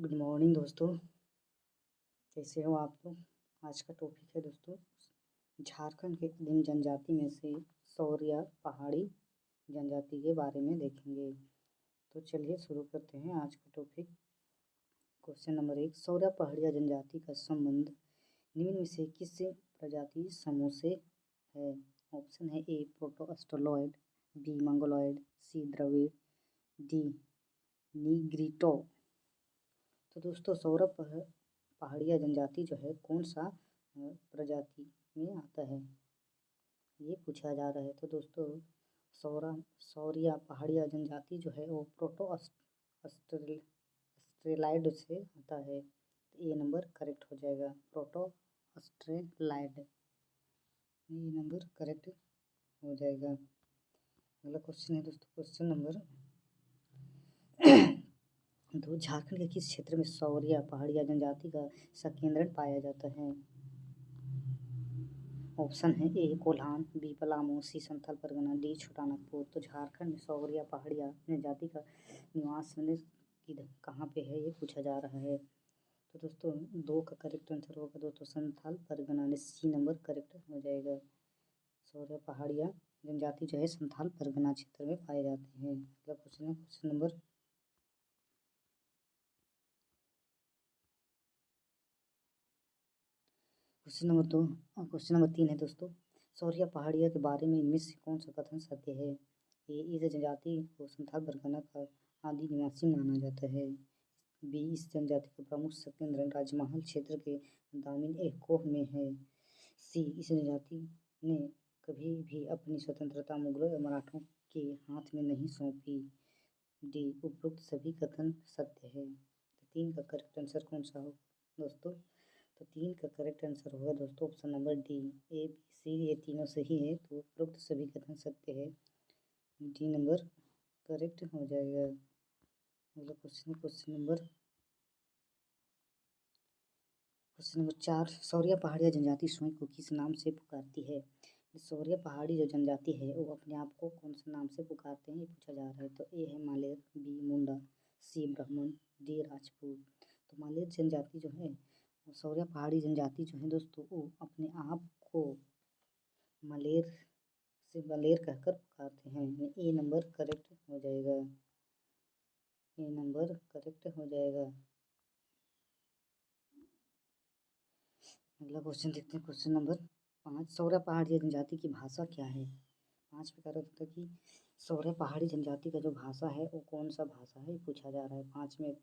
Good morning दोस्तों। कैसे हो आप लोग। आज का टॉपिक है दोस्तों झारखंड के आदिम जनजाति में से सौर या पहाड़ी जनजाति के बारे में देखेंगे। तो चलिए शुरू करते हैं आज का टॉपिक। क्वेश्चन नंबर 1, सौर या पहाड़िया जनजाति का संबंध निम्न में से किस प्रजाति समूह से है। ऑप्शन है ए प्रोटो ऑस्ट्रेलॉयड, बी मंगोलॉयड, सी द्रविड़, डी नीग्रिटो। तो दोस्तों सौरभ पहाड़िया जनजाति जो है कौन सा प्रजाति में आता है ये पूछा जा रहा है। तो दोस्तों सौरिया पहाड़िया जनजाति जो है वो प्रोटो ऑस्ट्रेलाइड से आता है। तो ये नंबर करेक्ट हो जाएगा, प्रोटो ऑस्ट्रेलाइड, ये नंबर करेक्ट हो जाएगा। अगला क्वेश्चन है दोस्तों क्वेश्चन नंबर 2, झारखंड के किस क्षेत्र में सौरिया पहाड़िया जनजाति का संकेंद्रण पाया जाता है। ऑप्शन है ए कोल्हान, बी पलामू, सी संथाल परगना, डी छोटानागपुर। तो झारखंड में सौरिया पहाड़िया जनजाति का निवास कहाँ पे है ये पूछा जा रहा है। तो दोस्तों 2 का करेक्ट आंसर होगा दोस्तों संथाल परगना में, सी नंबर करेक्ट हो जाएगा। सौरिया पहाड़िया जनजाति जो है संथाल परगना क्षेत्र में पाए जाते हैं। अगला क्वेश्चन है क्वेश्चन नंबर 2। क्वेश्चन नंबर 3 है दोस्तों, सौरिया पहाड़िया के बारे में इनमें से कौन सा कथन सत्य है। ए इस जनजाति को संथाल परगना का आदि निवासी माना जाता है। बी इस जनजाति का प्रमुख संकेंद्रण राजमहल क्षेत्र के दामिन एकोह में है। सी इस जनजाति ने कभी भी अपनी स्वतंत्रता मुगलों या मराठों के हाथ में नहीं सौंपी। डी उपरोक्त सभी कथन सत्य है। तो 3 का करेक्ट आंसर कौन सा हो दोस्तों। तो 3 का करेक्ट आंसर होगा दोस्तों option number D, A B C ये तीनों सही है। तो उपरोक्त सभी कथन सत्य है, डी नंबर करेक्ट हो जाएगा। अगला क्वेश्चन क्वेश्चन नंबर 4, सौरिया पहाड़िया जनजाति स्वयं को किस नाम से पुकारती है। सौरिया पहाड़ी जो जनजाति है वो अपने आप को कौन से नाम से पुकारते हैं ये पूछा जा रहा है। तो ए है मालेर, बी मुंडा, सी ब्राह्मण, डी राजपूत। तो मालेर जनजाति जो है सौरिया पहाड़ी जनजाति जो है दोस्तों वो अपने आप को मलेर कहकर पुकारते हैं। ए नंबर करेक्ट हो जाएगा, ए नंबर करेक्ट हो जाएगा। अगला क्वेश्चन देखते हैं क्वेश्चन नंबर 5, सौरिया पहाड़ी जनजाति की भाषा क्या है। 5 में कह रहा था कि सौरिया पहाड़ी जनजाति का जो भाषा है वो कौन सा भाषा है पूछा जा रहा है 5 में।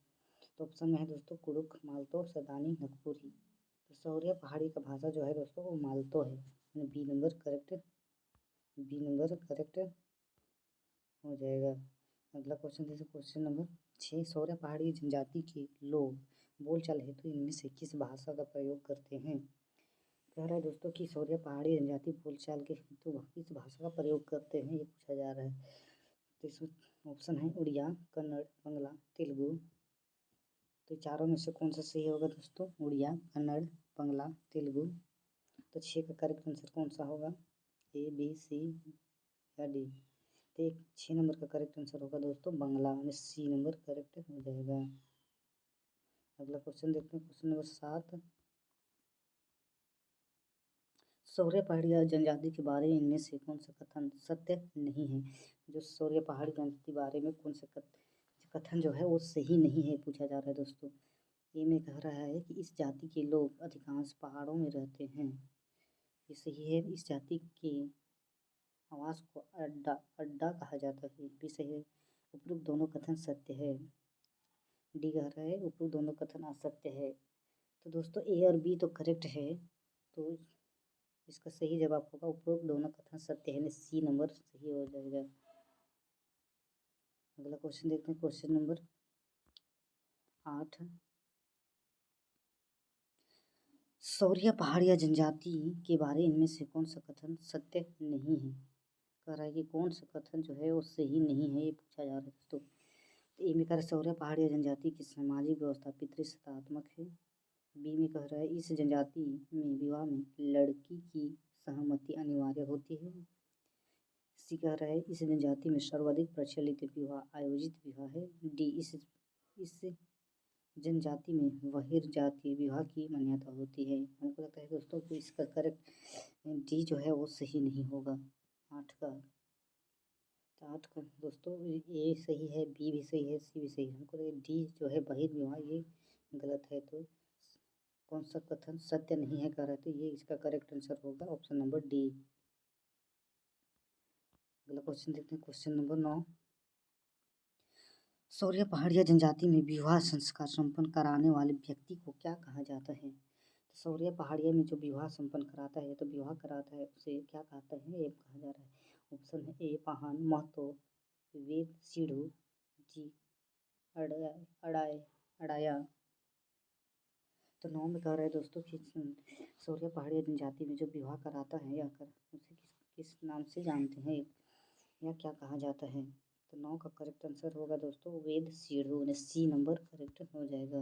तो ऑप्शन में है दोस्तों कुड़ुक, मालतो, सदानी, नागपुरी। तो सौरिया पहाड़ी का भाषा जो है दोस्तों वो मालतो है, बी नंबर करेक्ट हो जाएगा। अगला क्वेश्चन देखिए क्वेश्चन नंबर 6, सौरिया पहाड़ी जनजाति के लोग बोलचाल हेतु इनमें से किस भाषा का प्रयोग करते हैं। कह रहा है दोस्तों कि सौरिया पहाड़ी जनजाति बोलचाल के हेतु किस भाषा का प्रयोग करते हैं ये पूछा जा रहा है। तो इसमें ऑप्शन है उड़िया, कन्नड़, बंगला, तेलुगु। तो चारों में से कौन सा सही होगा दोस्तों, उड़िया, कन्नड़, बंगला, तेलुगु। तो 6 का करेक्ट आंसर कौन सा होगा, ए बी सी या डी। तो 6 नंबर का करेक्ट आंसर होगा दोस्तों बंगला में, सी नंबर करेक्ट हो जाएगा। अगला क्वेश्चन देखते हैं क्वेश्चन नंबर 7, सौरिया पहाड़िया जनजाति के बारे में इनमें से कौन सा कथन सत्य नहीं है। जो सौरिया पहाड़ी जनजाति के बारे में कौन सा कथन जो है वो सही नहीं है पूछा जा रहा है दोस्तों। ये में कह रहा है कि इस जाति के लोग अधिकांश पहाड़ों में रहते हैं, ये सही है। इस जाति के आवास को अड्डा कहा जाता है, भी सही है। उपरोक्त दोनों कथन सत्य है, डी कह रहा है उपरोक्त दोनों कथन असत्य है। तो दोस्तों ए और बी तो करेक्ट है, तो इसका सही जवाब होगा उपरोक्त दोनों कथन सत्य है, सी नंबर सही हो जाएगा। अगला क्वेश्चन देखते हैं क्वेश्चन नंबर 8, सौरिया पहाड़िया जनजाति के बारे इनमें से कौन सा कथन सत्य नहीं है। कह रहा है कि कौन सा कथन जो है वो सही नहीं है ये पूछा जा रहा है दोस्तों। तो ए में कह रहा है सौरिया पहाड़िया जनजाति की सामाजिक व्यवस्था पितृसत्तात्मक है। बी में कह रहा है इस जनजाति में विवाह में लड़की की सहमति अनिवार्य होती है। सी कह रहा है इस जनजाति में सर्वाधिक प्रचलित विवाह आयोजित विवाह है। डी इस जनजाति में बहिर्जातीय विवाह की मान्यता होती है। हमको लगता है दोस्तों कि इसका करेक्ट डी जो है वो सही नहीं होगा। 8 का दोस्तों ए सही है, बी भी सही है, सी भी सही है। हमको लगे डी जो है बहिर्विवाह ये गलत है। तो कौन सा कथन सत्य नहीं है कह रहे थे, ये इसका करेक्ट आंसर होगा ऑप्शन नंबर डी। अगला क्वेश्चन देखते हैं, क्वेश्चन नंबर 9। सौर्य पहाड़िया जनजाति में विवाह संस्कार संपन्न कराने वाले व्यक्ति को क्या कहा जाता है? तो सौर्य पहाड़िया में जो विवाह संपन्न कराता है, तो विवाह कराता है उसे क्या कहते हैं, ये कहा जा रहा है। ऑप्शन है ए पाहन महतो, वेद सीढ़ू, जी अड़ाया। तो 9 में कह रहे हैं दोस्तों कि सौर्य पहाड़िया जनजाति में जो विवाह कराता है या कर उसे किस नाम से जानते हैं या क्या कहा जाता है? तो 9 का करेक्ट आंसर होगा दोस्तों वेद सीढ़ू, सी नंबर करेक्ट हो जाएगा।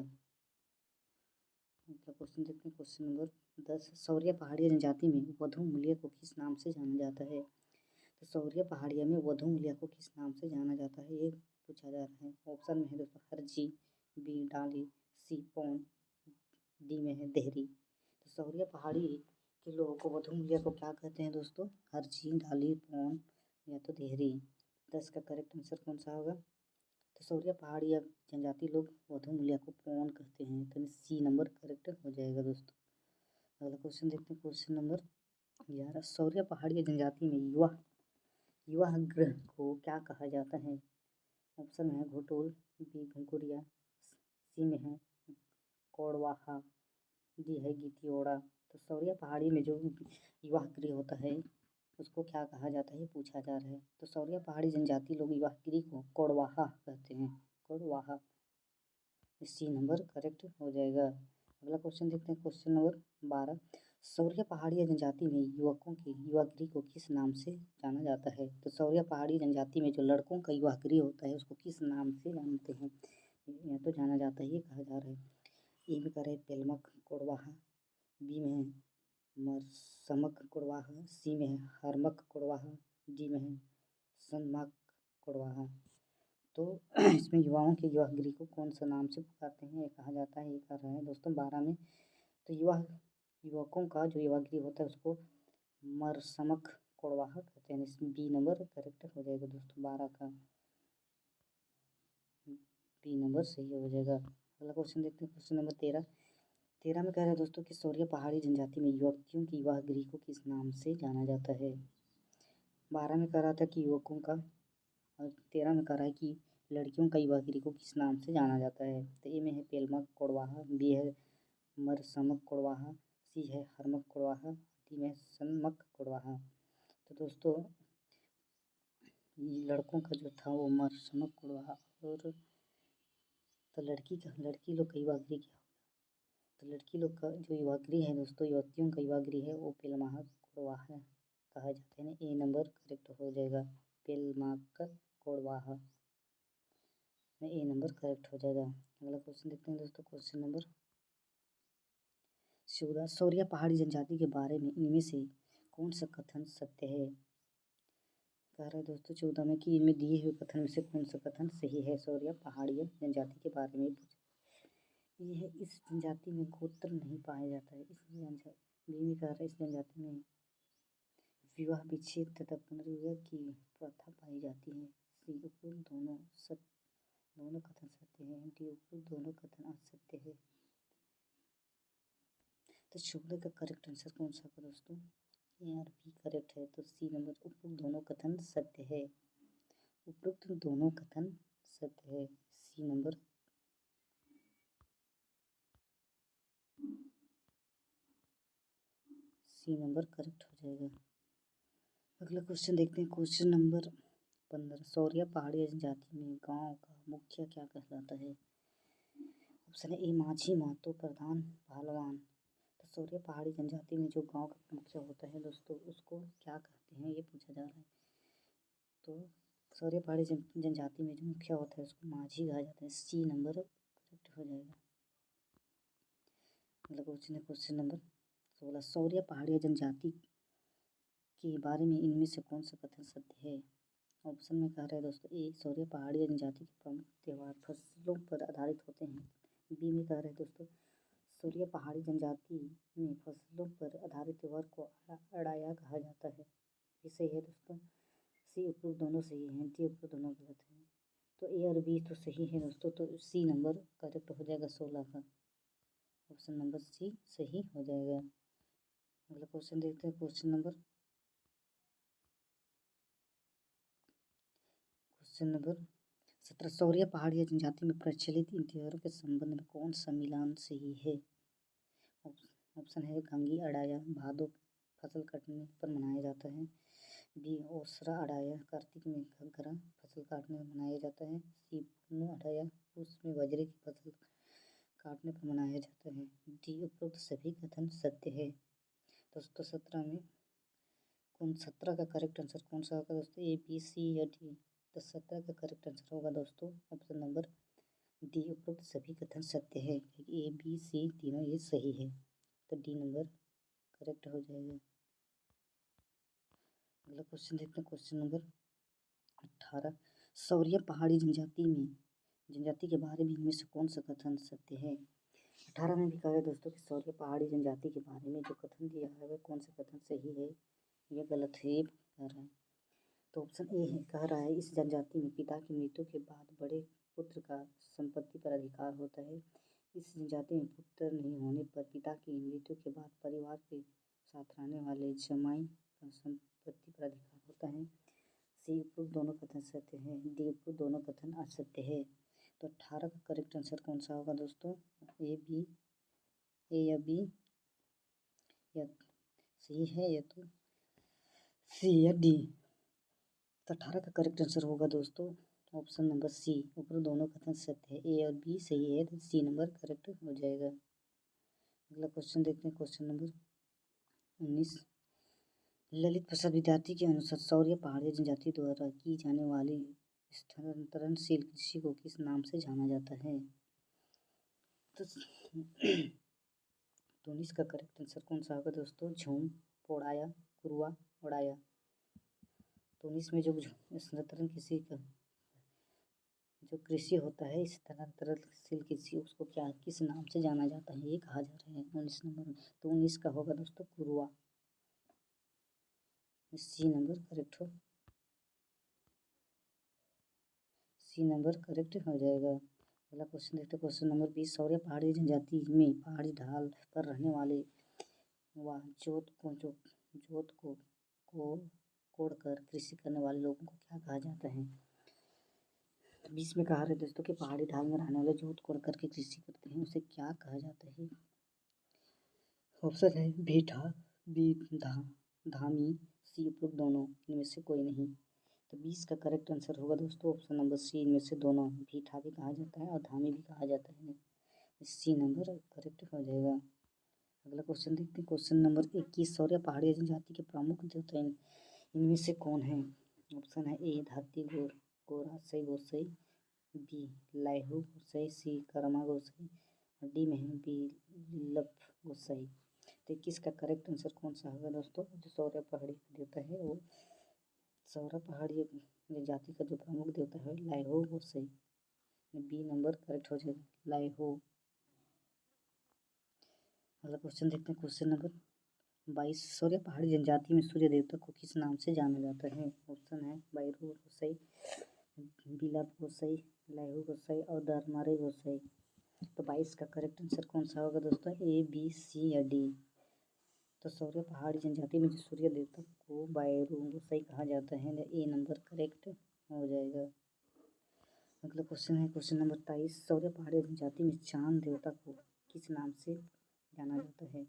अगला क्वेश्चन देखते हैं, क्वेश्चन नंबर 10। सौर्य पहाड़िया जनजाति में वधू मूल्य को किस नाम से जाना जाता है? तो सौर्य पहाड़िया में वधू मूल्य को किस नाम से जाना जाता है, ये पूछा जा रहा है। ऑप्शन में है दोस्तों हरजी, बी डाली, सी पौन, डी में है देहरी। तो सौर्य पहाड़ी के लोगों को वधू मूल्य को क्या कहते हैं दोस्तों? हरजी, डाली, पौन या तो देहरी। 10 का करेक्ट आंसर कौन सा होगा? तो सौर्य पहाड़ी या जनजाति लोग वधू मूल्य को पौन कहते हैं। तो सी नंबर करेक्ट हो जाएगा दोस्तों। अगला क्वेश्चन देखते हैं, क्वेश्चन नंबर 11। सौर्य पहाड़ी जनजाति में विवाह गृह को क्या कहा जाता है? ऑप्शन में है घोटोल, बी घुंकुरिया, सी में है कोड़वाहा, डी है गीतियोड़ा। तो सौर्य पहाड़ी में जो विवाह गृह होता है उसको क्या कहा जाता है, पूछा जा रहा है। तो सौर्य पहाड़ी जनजाति लोग विवाह गृह को कोड़वाहा कहते हैं, कोड़वाहा। सी नंबर करेक्ट हो जाएगा। अगला क्वेश्चन देखते हैं, क्वेश्चन नंबर 12। सौर्य पहाड़ी जनजाति में युवकों के युवा गृह को किस नाम से जाना जाता है? तो सौर्य पहाड़ी जनजाति में जो लड़कों का युवा गृह होता है उसको किस नाम से जानते हैं या तो जाना जाता है, ये कहा जा रहा है। ए में कह रहे पेलमक कोड़वाहा, बी में है मरसमक कोड़वाहा, सी में है हरमक कोड़वाहा, डी में है सनमक कोड़वाहा। तो इसमें युवाओं के युवा गृह को कौन सा नाम से पुकारते हैं, ये कहा जाता है, ये कर रहा है दोस्तों 12 में। तो युवकों का जो युवा गृह होता है उसको मरसमक कोड़वाहा कहते हैं। इसमें बी नंबर करेक्ट हो जाएगा दोस्तों। 12 का बी नंबर सही हो जाएगा। अगला क्वेश्चन देखते हैं, क्वेश्चन नंबर 13। 13 में कह रहा है दोस्तों कि सौर्य पहाड़ी जनजाति में युवतियों की विवाह गृह को किस नाम से जाना जाता है? 12 में कह रहा था कि युवकों का, और 13 में कह रहा है कि लड़कियों का युवा गृह को किस नाम से जाना जाता है। तो ए में है पेलमक कोड़वाहा, बी है मरसमक कोड़वाहा, सी है हरमक कोड़वाहा, डी में सनमक कोड़वाहा। तो दोस्तों लड़कों का जो था वो मरसमक कोड़वाहा, और तो लड़की लोग का युवा गृह क्या होगा? तो लड़की लोग का जो युवा गृह है दोस्तों, युवतियों का युवा गृह है वो पेलमाक कोड़वाहा कहा जाता है। ए नंबर करेक्ट हो जाएगा, पेलमाक कोड़वाहा में ए नंबर करेक्ट हो जाएगा। अगला क्वेश्चन देखते हैं दोस्तों, क्वेश्चन नंबर 14। सौर्य पहाड़ी जनजाति के बारे में इनमें से कौन सा कथन सत्य है? कह रहा है दोस्तों 14 में कि इनमें दिए हुए कथन में से कौन सा कथन सही है सौर्य पहाड़िया जनजाति के बारे में। ये है इस जनजाति में गोत्र नहीं पाया जाता है। इस जनजाति बी में कह रहा है इस जनजाति में विवाह विच्छेद तथा पुनर्विवाह की प्रथा पाई जाती है। सी उपयुक्त दोनों कथन सत्य है। डी उपयुक्त दोनों कथन असत्य है। तो 14 का करेक्ट आंसर कौन सा होगा दोस्तों? ए और बी करेक्ट है। तो सी नंबर उपयुक्त दोनों कथन सत्य है, उपयुक्त दोनों कथन सत्य है। सी नंबर करेक्ट हो जाएगा। अगला क्वेश्चन देखते हैं, क्वेश्चन नंबर 15। सौर्य पहाड़ी जनजाति में गांव का मुखिया क्या कहलाता है? ऑप्शन है ए माझी, महतो, प्रधान, पहलवान। तो सौर्य पहाड़ी जनजाति में जो गांव का मुखिया होता है दोस्तों उसको क्या कहते हैं, ये पूछा जा रहा है। तो सौर्य पहाड़ी जनजाति में जो मुखिया होता है उसको माझी कहा जाता है। सी नंबर करेक्ट हो जाएगा। अगला क्वेश्चन है क्वेश्चन नंबर 16। सौर्य पहाड़ी जनजाति के बारे में इनमें से कौन सा कथन सत्य है? ऑप्शन में कह रहा है दोस्तों ए सौर्य पहाड़ी जनजाति के प्रमुख त्यौहार फसलों पर आधारित होते हैं। बी में कह रहे हैं दोस्तों, सूर्य पहाड़ी जनजाति में फसलों पर आधारित वर्ग को अड़ाया कहा जाता है। ये सही है दोस्तों। सी उपरोक्त दोनों सही हैं, डी उपरोक्त दोनों गलत हैं। तो ए और बी तो सही है दोस्तों, तो सी नंबर करेक्ट हो जाएगा 16 का। ऑप्शन नंबर सी सही हो जाएगा। अगला क्वेश्चन देखते हैं, क्वेश्चन नंबर 17। सौर्य पहाड़ी जनजाति में प्रचलित इन त्योहारों के संबंध में कौन सा मिलान सही है? ऑप्शन है गंगी अड़ाया भादो फसल कटने पर मनाया जाता है। बी ओसरा अड़ाया कार्तिक में घग्घरा फसल काटने में मनाया जाता है। सी पुन्नू अड़ाया पुष में बजरे की फसल काटने पर मनाया जाता है। डी उपरोक्त सभी कथन सत्य है। दोस्तों 17 में 17 का करेक्ट आंसर कौन सा होगा दोस्तों? ए बी सी या डी? तो 17 का करेक्ट आंसर होगा दोस्तों ऑप्शन नंबर डी, उपरोक्त सभी कथन सत्य है। ए बी सी तीनों ये सही है, तो डी नंबर करेक्ट हो जाएगा। अगला क्वेश्चन देखते हैं, क्वेश्चन नंबर 18। सौर्य पहाड़ी जनजाति के बारे में इनमें से कौन सा कथन सत्य है? 18 में भी कह रहे दोस्तों कि सौर्य पहाड़ी जनजाति के बारे में जो कथन दिया है वह कौन सा कथन सही है या गलत है, ये कह रहा है। तो ऑप्शन ए है, कह रहा है इस जनजाति में पिता की मृत्यु के बाद बड़े पुत्र का संपत्ति पर अधिकार होता है। इस जनजाति में पुत्र नहीं होने पर पिता की मृत्यु के बाद परिवार के साथ रहने वाले जमाई का संपत्ति पर अधिकार होता है। सी उपरोक्त दोनों कथन सत्य है। डी उपरोक्त दोनों कथन असत्य है। तो 18 का करेक्ट आंसर कौन सा होगा दोस्तों? ए बी, ए या बी या सही है या तो सी या डी? तो 18 का करेक्ट आंसर होगा दोस्तों ऑप्शन नंबर सी, ऊपर दोनों कथन सत्य है। ए और बी सही है, तो सी नंबर करेक्ट हो जाएगा। अगला क्वेश्चन देखते हैं, क्वेश्चन नंबर 19। ललित प्रसाद विद्यार्थी के अनुसार सौर्य पहाड़ी जनजाति द्वारा की जाने वाली स्थानांतरणशील कृषि को किस नाम से जाना जाता है? तो 19 का करेक्ट आंसर कौन सा होगा दोस्तों? झूम, पोड़ाया, कुरुआ, ओड़ाया। तो 19 में जो स्थानांतरण कृषि का जो कृषि होता है, स्थानांतरणशील कृषि, उसको क्या किस नाम से जाना जाता है ये कहा जा रहा है 19 नंबर में। तो 19 का होगा दोस्तों कुरुआ। सी नंबर करेक्ट हो, सी नंबर करेक्ट हो जाएगा। अगला क्वेश्चन देखते हैं, क्वेश्चन नंबर 20। सौर्य पहाड़ी जनजाति में पहाड़ी ढाल पर रहने वाले व जोत को कोड़कर कृषि करने वाले लोगों को क्या कहा जाता है? 20 में कहा रहे दोस्तों कि पहाड़ी ढाल में रहने वाले जोत कोड़ करके कृषि करते हैं, उसे क्या कहा जाता है? ऑप्शन है भीठा, बी धामी, सी उपरोक्त दोनों, इनमें से कोई नहीं। तो 20 का करेक्ट आंसर होगा दोस्तों ऑप्शन नंबर सी, इनमें से दोनों। भीठा भी कहा जाता है और धामी भी कहा जाता है। सी नंबर करेक्ट हो जाएगा। अगला क्वेश्चन देखते हैं, क्वेश्चन नंबर 21। सौर्य पहाड़ी जनजाति के प्रमुख देवता इनमें से कौन है? ऑप्शन है ए धरती गोरासई गोसाई, बी लाइहू गोसाई, सी कर्मा गोसाई, डी में है बिलप गोसाई। तो 21 का करेक्ट आंसर कौन सा होगा दोस्तों? जो सौर्य पहाड़ी का देवता है वो सौर्य पहाड़ी जनजाति का जो प्रमुख देवता है लाइहू गोसाई। बी नंबर करेक्ट हो जाएगा, लाइहू। अगला क्वेश्चन देखते हैं, क्वेश्चन नंबर 22। सौर्य पहाड़ी जनजाति में सूर्य देवता को किस नाम से जाना जाता है? ऑप्शन है बैरू गोसाई, बिलप गोसाई, लाइहू गोसाई और दरमारे गोसाई। तो 22 का करेक्ट आंसर कौन सा होगा दोस्तों? ए बी सी या डी? तो सौर्य पहाड़ी जनजाति में जो सूर्य देवता को बैरू गोसाई कहा जाता है, ए नंबर करेक्ट हो जाएगा। अगला क्वेश्चन है क्वेश्चन नंबर 23। सौर्य पहाड़ी जनजाति में चांद देवता को किस नाम से जाना जाता है?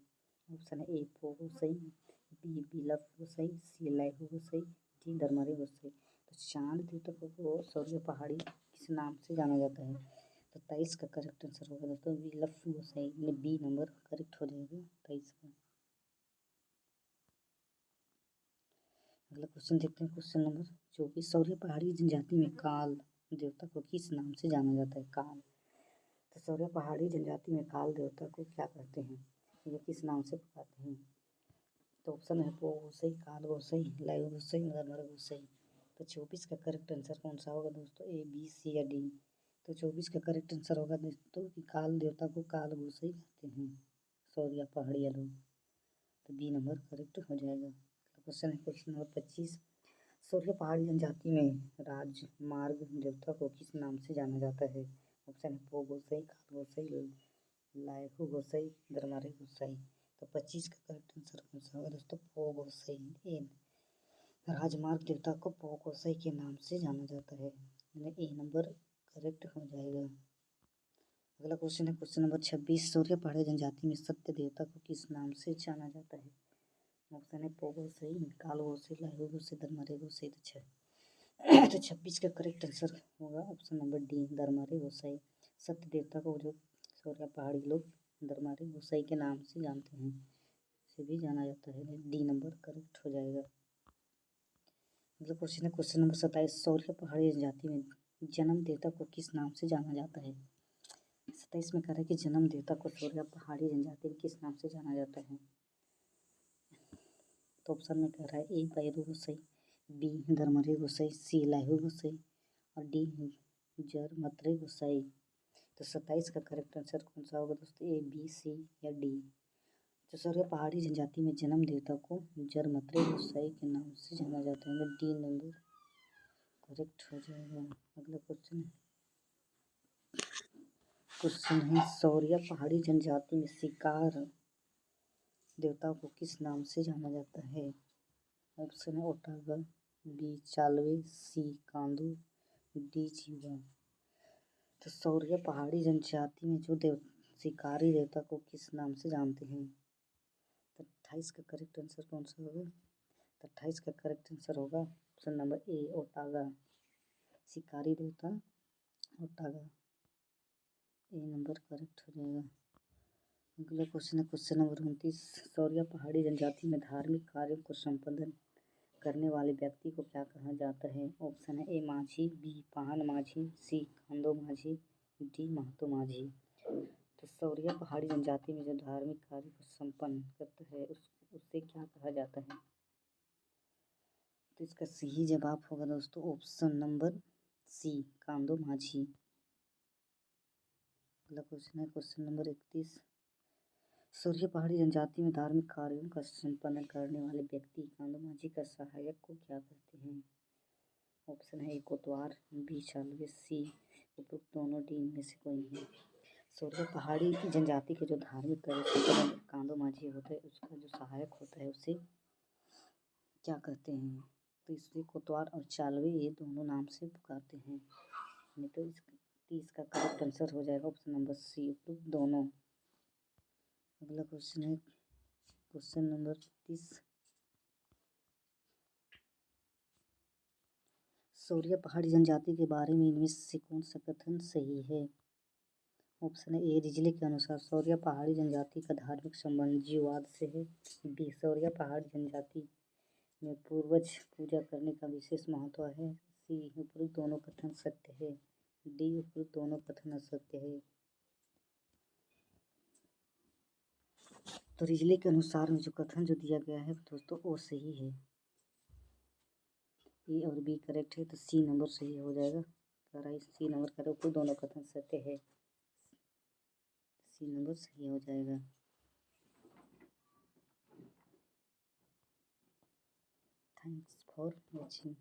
ऑप्शन है ए पो गोसाई, बी बिलप गोसाई, सी लाइहू गोसाई, डी दरमारी गोसाई। तो चांद देवता को सौर्य पहाड़ी किस नाम से जाना जाता है? तो 23 का करेक्ट आंसर होगा दोस्तों बिलप गोसाई, बी नंबर करेक्ट हो जाएगा 23 का। अगला क्वेश्चन देखते हैं, क्वेश्चन नंबर 24। सौर्य पहाड़ी जनजाति में काल देवता को किस नाम से जाना जाता है? काल। तो सौर्य पहाड़ी जनजाति में काल देवता को क्या कहते हैं, ये किस नाम से पुकारते हैं? तो ऑप्शन है पो गोसाई, काल गोसाई, लाइहू गोसाई, दरबार गोसाई। तो 24 का करेक्ट आंसर कौन सा होगा दोस्तों? ए बी सी या डी? तो 24 का करेक्ट आंसर होगा दोस्तों कि काल देवता को काल गोसाई कहते हैं सौरिया पहाड़िया लोग। तो बी नंबर करेक्ट हो जाएगा। क्वेश्चन है क्वेश्चन नंबर 25। सौरिया पहाड़ी जनजाति में राजमार्ग देवता को किस नाम से जाना जाता है? ऑप्शन है पो गोसाई, काल गोसाई, लायहू गोसाई, दरबारी गोसाई। तो 25 का करेक्ट आंसर कौन सा होगा दोस्तों? पो गोसाई। ए राजमार्ग देवता को पो गोसाई के नाम से जाना जाता है। ए नंबर करेक्ट हो जाएगा। अगला क्वेश्चन है क्वेश्चन नंबर 26। सौर्य पहाड़ी जनजाति में सत्य देवता को किस नाम से जाना जाता है? ऑप्शन है पो गोसाई, काल गोसाई, लायहू गोसाई, दरबारी गोसाई। तो 26 का करेक्ट आंसर होगा ऑप्शन नंबर डी, दरबारी गोसाई। सत्य देवता को जो सौर्य पहाड़ी लोग दरबारी गोसाई के नाम से जानते हैं, से भी जाना जाता है। डी नंबर करेक्ट हो जाएगा। अगला क्वेश्चन है क्वेश्चन नंबर 27। सौर्य पहाड़ी जनजाति में जन्म देवता को किस नाम से जाना जाता है? 27 में कह रहा है कि जन्म देवता को सौर्य पहाड़ी जनजाति में किस नाम से जाना जाता है? तो ऑप्शन में कह रहा है ए बैरू गोसाई, बी दरबारी गोसाई, सी लायहू गोसाई और डी जर मतरे गोसाई। तो 27 का करेक्ट आंसर कौन सा होगा दोस्तों? ए, बी, सी या डी? तो सौर्य पहाड़ी जनजाति में जन्म देवता को जर मतरे गोसाई के नाम से जाना जाता है। डी नंबर करेक्ट हो जाएगा। अगला क्वेश्चन है सौर्य पहाड़ी जनजाति में शिकार देवता को किस नाम से जाना जाता है? ऑप्शन है ओटागा, बी चालवे, सी कांदू, डी जीवा। तो सौर्य पहाड़ी जनजाति में जो शिकारी देवता को किस नाम से जानते हैं? तो 28 का करेक्ट आंसर कौन सा होगा? तो 28 का करेक्ट आंसर होगा ऑप्शन नंबर ए, ओटागा। शिकारी देवता ओटागा। ए नंबर करेक्ट हो जाएगा। अगला क्वेश्चन है क्वेश्चन नंबर 29। सौर्य पहाड़ी जनजाति में धार्मिक कार्यों को संपादन करने वाले व्यक्ति को क्या कहा जाता है? ऑप्शन है ए माझी, बी पाहन माझी, सी कांदो माझी, डी महतो माझी। तो सौर्य पहाड़ी जनजाति में जो धार्मिक कार्य को संपन्न करता है उससे क्या कहा जाता है? तो इसका सही जवाब होगा दोस्तों ऑप्शन नंबर सी, कांदो माझी। अगला क्वेश्चन है क्वेश्चन नंबर 31। सौर्य पहाड़ी जनजाति में धार्मिक कार्यों का संपादन करने वाले व्यक्ति कांदो माझी का सहायक को क्या कहते हैं? ऑप्शन है ए कोतवाल, बी चालवे, सी उपरोक्त दोनों, डी इनमें से कोई नहीं। सौर्य पहाड़ी जनजाति के जो धार्मिक कार्य संपादन कांदो माझी होता है उसका जो सहायक होता है उसे क्या कहते हैं? तो इसलिए कोतवाल और चालवे ये दोनों नाम से पुकारते हैं। नहीं तो इसका करेक्ट आंसर हो जाएगा ऑप्शन नंबर सी, उपरोक्त दोनों। अगला क्वेश्चन है क्वेश्चन नंबर 30। सौर्य पहाड़ी जनजाति के बारे में इनमें से कौन सा कथन सही है? ऑप्शन है ए, रिजले के अनुसार सौर्य पहाड़ी जनजाति का धार्मिक संबंध जीववाद से है, बी सौर्य पहाड़ी जनजाति में पूर्वज पूजा करने का विशेष महत्व है, सी उपरोक्त दोनों कथन सत्य है, डी उपरोक्त दोनों कथन असत्य है। तो रिजले के अनुसार में जो कथन जो दिया गया है दोस्तों वो सही है। ए और बी करेक्ट है तो सी नंबर सही हो जाएगा। कह रहा है सी नंबर करेक्ट, दोनों कथन सत्य है, सी नंबर सही हो जाएगा। Thanks for watching.